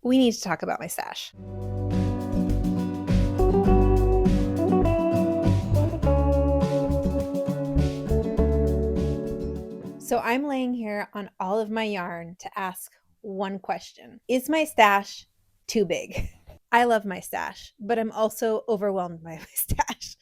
we need to talk about my stash. So I'm laying here on all of my yarn to ask one question. Is my stash too big? I love my stash, but I'm also overwhelmed by my stash.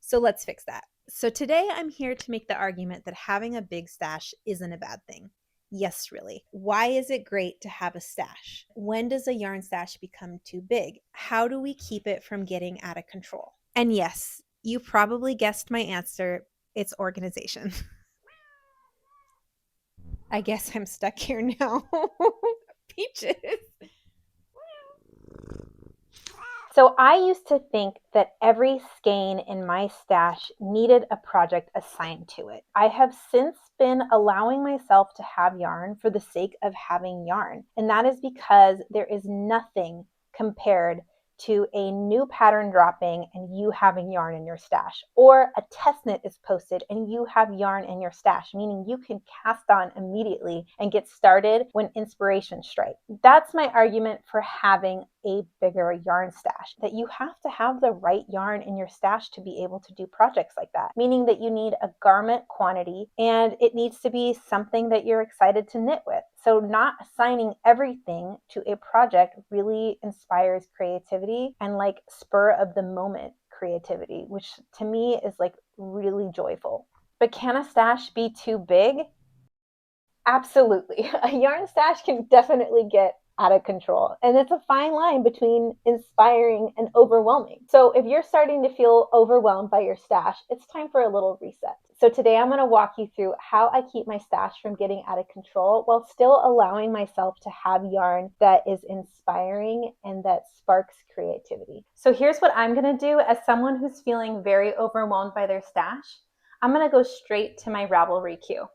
So let's fix that. So today I'm here to make the argument that having a big stash isn't a bad thing. Yes, really. Why is it great to have a stash? When does a yarn stash become too big? How do we keep it from getting out of control? And yes, you probably guessed my answer. It's organization. I guess I'm stuck here now. Peaches. So I used to think that every skein in my stash needed a project assigned to it. I have since been allowing myself to have yarn for the sake of having yarn. And that is because there is nothing compared to a new pattern dropping and you having yarn in your stash, or a test knit is posted and you have yarn in your stash, meaning you can cast on immediately and get started when inspiration strikes. That's my argument for having a bigger yarn stash, that you have to have the right yarn in your stash to be able to do projects like that, meaning that you need a garment quantity and it needs to be something that you're excited to knit with. So not assigning everything to a project really inspires creativity and like spur of the moment creativity, which to me is like really joyful. But can a stash be too big? Absolutely. A yarn stash can definitely get out of control. And it's a fine line between inspiring and overwhelming. So if you're starting to feel overwhelmed by your stash, it's time for a little reset. So today I'm going to walk you through how I keep my stash from getting out of control while still allowing myself to have yarn that is inspiring and that sparks creativity. So here's what I'm going to do as someone who's feeling very overwhelmed by their stash. I'm going to go straight to my Ravelry queue.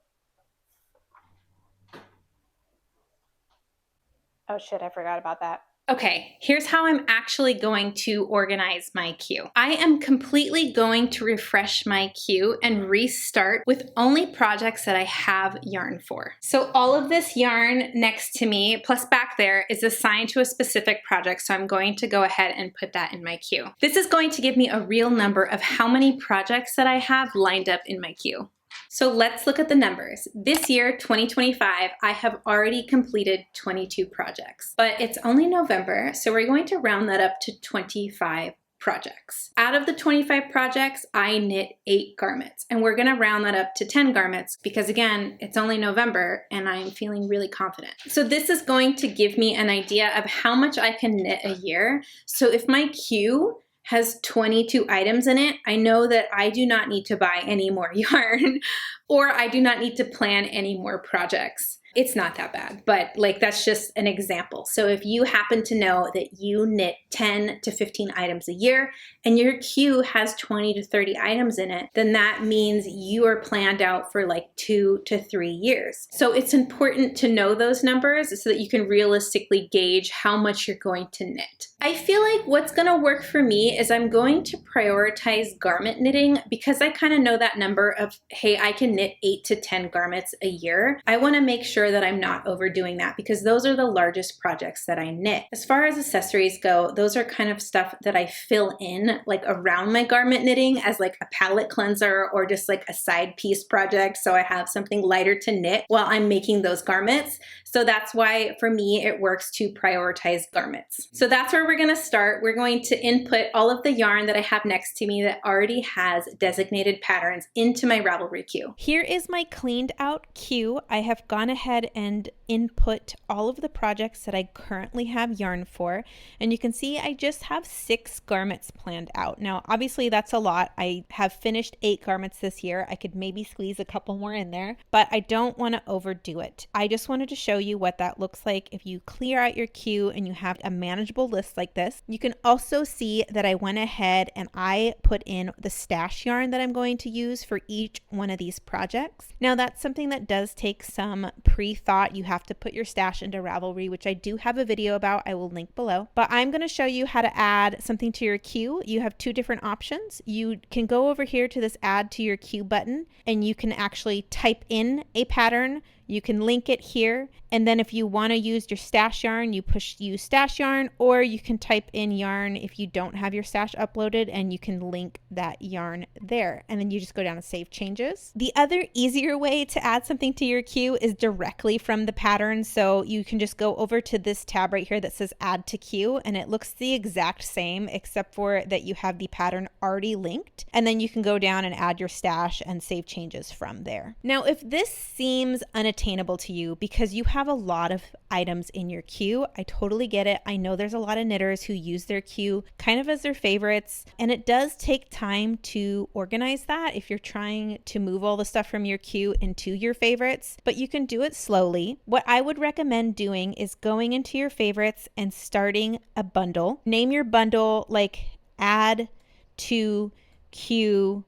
Oh shit, I forgot about that. Okay, here's how I'm actually going to organize my queue. I am completely going to refresh my queue and restart with only projects that I have yarn for. So all of this yarn next to me, plus back there, is assigned to a specific project, so I'm going to go ahead and put that in my queue. This is going to give me a real number of how many projects that I have lined up in my queue. So let's look at the numbers. This year, 2025, I have already completed 22 projects, but it's only November, so we're going to round that up to 25 projects. Out of the 25 projects, I knit 8 garments, and we're gonna round that up to 10 garments because again, it's only November and I'm feeling really confident. So this is going to give me an idea of how much I can knit a year. So if my queue has 22 items in it, I know that I do not need to buy any more yarn or I do not need to plan any more projects. It's not that bad, but like that's just an example. So if you happen to know that you knit 10 to 15 items a year and your queue has 20 to 30 items in it, then that means you are planned out for like 2 to 3 years. So it's important to know those numbers so that you can realistically gauge how much you're going to knit. I feel like what's gonna work for me is I'm going to prioritize garment knitting because I kind of know that number of, hey, I can knit 8 to 10 garments a year. I wanna make sure that I'm not overdoing that because those are the largest projects that I knit. As far as accessories go, those are kind of stuff that I fill in like around my garment knitting as like a palette cleanser or just like a side piece project. So I have something lighter to knit while I'm making those garments. So that's why for me, it works to prioritize garments. So that's where we're gonna start. We're going to input all of the yarn that I have next to me that already has designated patterns into my Ravelry queue. Here is my cleaned out queue. I have gone ahead and input all of the projects that I currently have yarn for. And you can see I just have 6 garments planned out. Now, obviously that's a lot. I have finished 8 garments this year. I could maybe squeeze a couple more in there, but I don't want to overdo it. I just wanted to show you what that looks like if you clear out your queue and you have a manageable list like this. You can also see that I went ahead and I put in the stash yarn that I'm going to use for each one of these projects. Now that's something that does take some pre-thought. You have to put your stash into Ravelry, which I do have a video about. I will link below. But I'm going to show you how to add something to your queue. You have 2 different options. You can go over here to this add to your queue button and you can actually type in a pattern. You can link it here. And then if you want to use your stash yarn, you push use stash yarn, or you can type in yarn if you don't have your stash uploaded, and you can link that yarn there. And then you just go down and save changes. The other easier way to add something to your queue is directly from the pattern. So you can just go over to this tab right here that says add to queue, and it looks the exact same except for that you have the pattern already linked. And then you can go down and add your stash and save changes from there. Now, if this seems unattainable to you because you have a lot of items in your queue, I totally get it. I know there's a lot of knitters who use their queue kind of as their favorites, and it does take time to organize that if you're trying to move all the stuff from your queue into your favorites, but you can do it slowly. What I would recommend doing is going into your favorites and starting a bundle. Name your bundle like add to queue.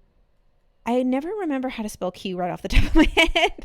I never remember how to spell queue right off the top of my head.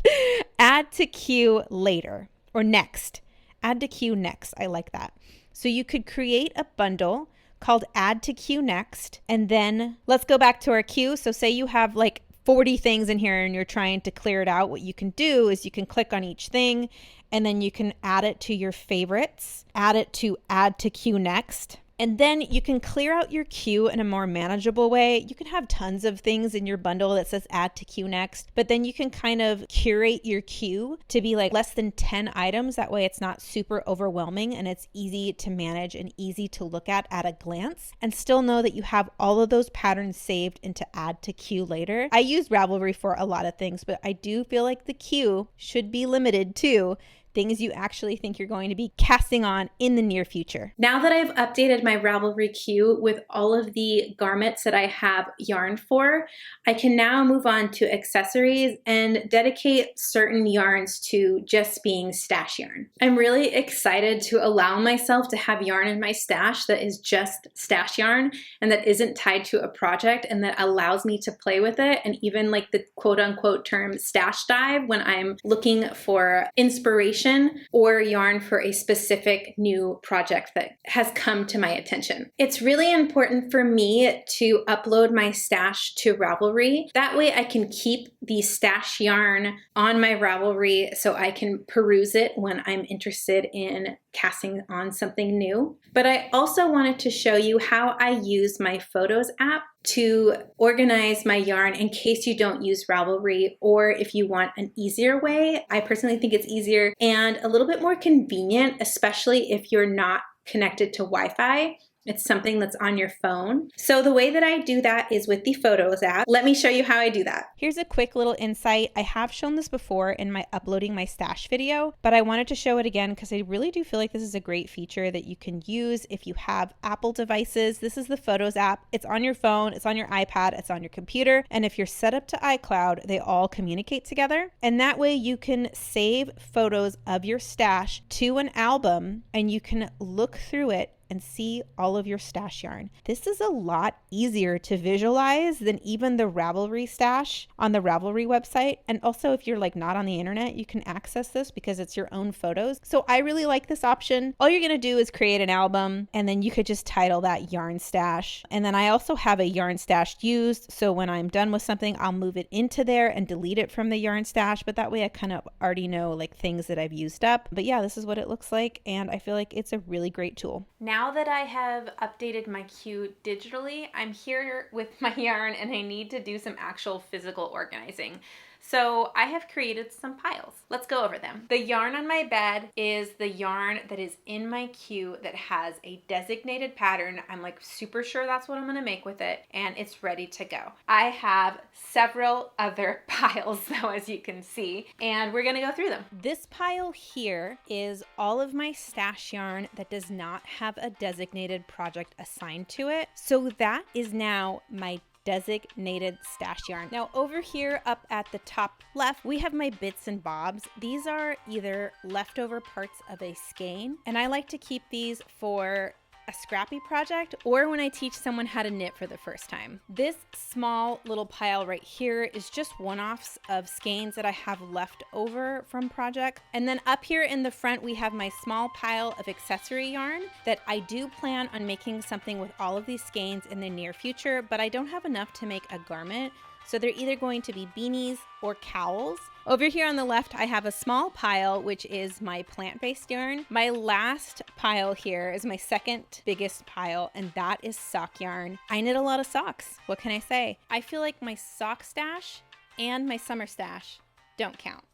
Add to queue later or next. Add to queue next. I like that. So you could create a bundle called add to queue next. And then let's go back to our queue. So say you have like 40 things in here and you're trying to clear it out. What you can do is you can click on each thing and then you can add it to your favorites, add it to add to queue next. And then you can clear out your queue in a more manageable way. You can have tons of things in your bundle that says add to queue next, but then you can kind of curate your queue to be like less than 10 items. That way it's not super overwhelming and it's easy to manage and easy to look at a glance, and still know that you have all of those patterns saved into add to queue later. I use Ravelry for a lot of things, but I do feel like the queue should be limited to things you actually think you're going to be casting on in the near future. Now that I've updated my Ravelry queue with all of the garments that I have yarn for, I can now move on to accessories and dedicate certain yarns to just being stash yarn. I'm really excited to allow myself to have yarn in my stash that is just stash yarn and that isn't tied to a project, and that allows me to play with it, and even like the quote unquote term stash dive when I'm looking for inspiration or yarn for a specific new project that has come to my attention. It's really important for me to upload my stash to Ravelry. That way I can keep the stash yarn on my Ravelry so I can peruse it when I'm interested in casting on something new. But I also wanted to show you how I use my Photos app to organize my yarn in case you don't use Ravelry, or if you want an easier way. I personally think it's easier and a little bit more convenient, especially if you're not connected to Wi-Fi. It's something that's on your phone. So the way that I do that is with the Photos app. Let me show you how I do that. Here's a quick little insight. I have shown this before in my uploading my stash video, but I wanted to show it again because I really do feel like this is a great feature that you can use if you have Apple devices. This is the Photos app. It's on your phone, it's on your iPad, it's on your computer. And if you're set up to iCloud, they all communicate together. And that way you can save photos of your stash to an album and you can look through it and see all of your stash yarn. This is a lot easier to visualize than even the Ravelry stash on the Ravelry website. And also if you're like not on the internet, you can access this because it's your own photos. So I really like this option. All you're gonna do is create an album and then you could just title that yarn stash. And then I also have a yarn stash used. So when I'm done with something, I'll move it into there and delete it from the yarn stash. But that way I kind of already know like things that I've used up. But yeah, this is what it looks like. And I feel like it's a really great tool. Now that I have updated my queue digitally, I'm here with my yarn and I need to do some actual physical organizing. So I have created some piles. Let's go over them. The yarn on my bed is the yarn that is in my queue that has a designated pattern. I'm like super sure that's what I'm gonna make with it, and it's ready to go. I have several other piles though, as you can see, and we're gonna go through them. This pile here is all of my stash yarn that does not have a designated project assigned to it. So that is now my designated stash yarn. Now over here up at the top left, we have my bits and bobs. These are either leftover parts of a skein, and I like to keep these for a scrappy project or when I teach someone how to knit for the first time. This small little pile right here is just one-offs of skeins that I have left over from projects. And then up here in the front, we have my small pile of accessory yarn that I do plan on making something with all of these skeins in the near future, but I don't have enough to make a garment. So they're either going to be beanies or cowls. Over here on the left, I have a small pile, which is my plant-based yarn. My last pile here is my second biggest pile, and that is sock yarn. I knit a lot of socks. What can I say? I feel like my sock stash and my summer stash don't count.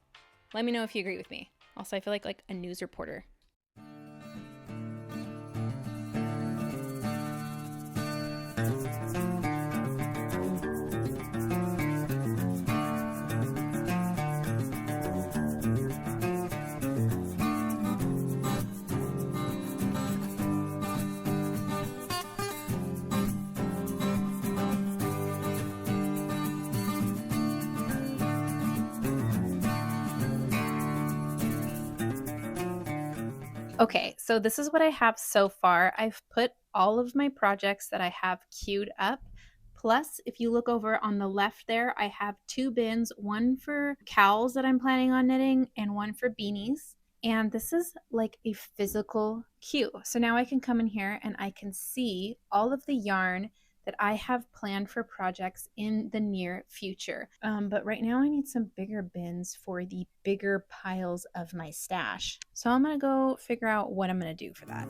Let me know if you agree with me. Also, I feel like a news reporter. Okay, so this is what I have so far. I've put all of my projects that I have queued up. Plus, if you look over on the left there, I have 2 bins, one for cowls that I'm planning on knitting and one for beanies. And this is like a physical queue. So now I can come in here and I can see all of the yarn that I have planned for projects in the near future. But right now I need some bigger bins for the bigger piles of my stash. So I'm gonna go figure out what I'm gonna do for that.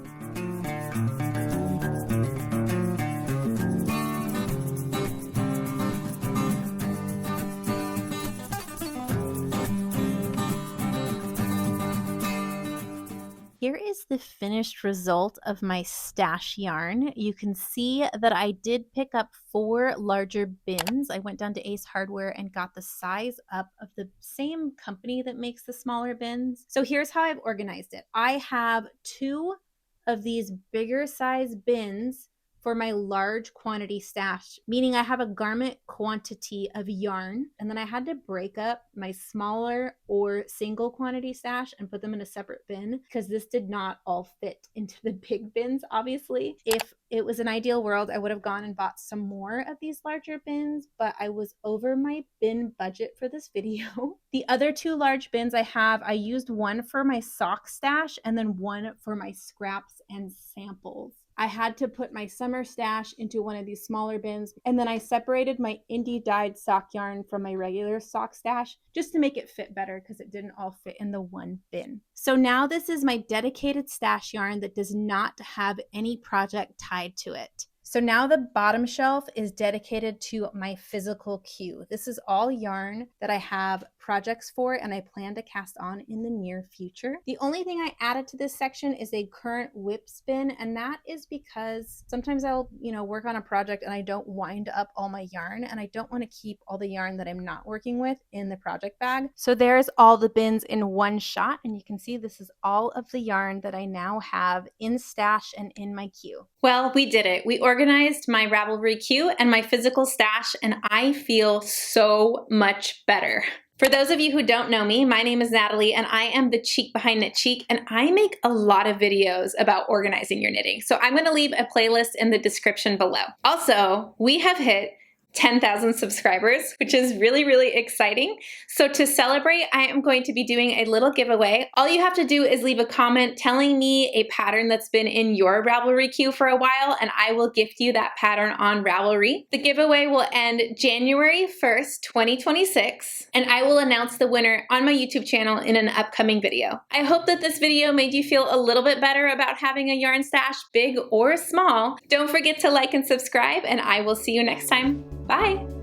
Here is the finished result of my stash yarn. You can see that I did pick up 4 larger bins. I went down to Ace Hardware and got the size up of the same company that makes the smaller bins. So here's how I've organized it. I have 2 of these bigger size bins for my large quantity stash, meaning I have a garment quantity of yarn, and then I had to break up my smaller or single quantity stash and put them in a separate bin because this did not all fit into the big bins, obviously. If it was an ideal world, I would have gone and bought some more of these larger bins, but I was over my bin budget for this video. The other 2 large bins I used one for my sock stash and then one for my scraps and samples. I had to put my summer stash into one of these smaller bins, and then I separated my indie dyed sock yarn from my regular sock stash just to make it fit better because it didn't all fit in the one bin. So now this is my dedicated stash yarn that does not have any project tied to it. So now the bottom shelf is dedicated to my physical queue. This is all yarn that I have projects for and I plan to cast on in the near future. The only thing I added to this section is a current whip spin, and that is because sometimes I'll, work on a project and I don't wind up all my yarn, and I don't want to keep all the yarn that I'm not working with in the project bag. So there's all the bins in one shot, and you can see this is all of the yarn that I now have in stash and in my queue. Well, we did it. We organized my Ravelry queue and my physical stash, and I feel so much better. For those of you who don't know me, my name is Natalie and I am the cheek behind Knit Cheek, and I make a lot of videos about organizing your knitting. So I'm going to leave a playlist in the description below. Also, we have hit 10,000 subscribers, which is really, really exciting. So to celebrate, I am going to be doing a little giveaway. All you have to do is leave a comment telling me a pattern that's been in your Ravelry queue for a while, and I will gift you that pattern on Ravelry. The giveaway will end January 1st, 2026, and I will announce the winner on my YouTube channel in an upcoming video. I hope that this video made you feel a little bit better about having a yarn stash, big or small. Don't forget to like and subscribe, and I will see you next time. Bye!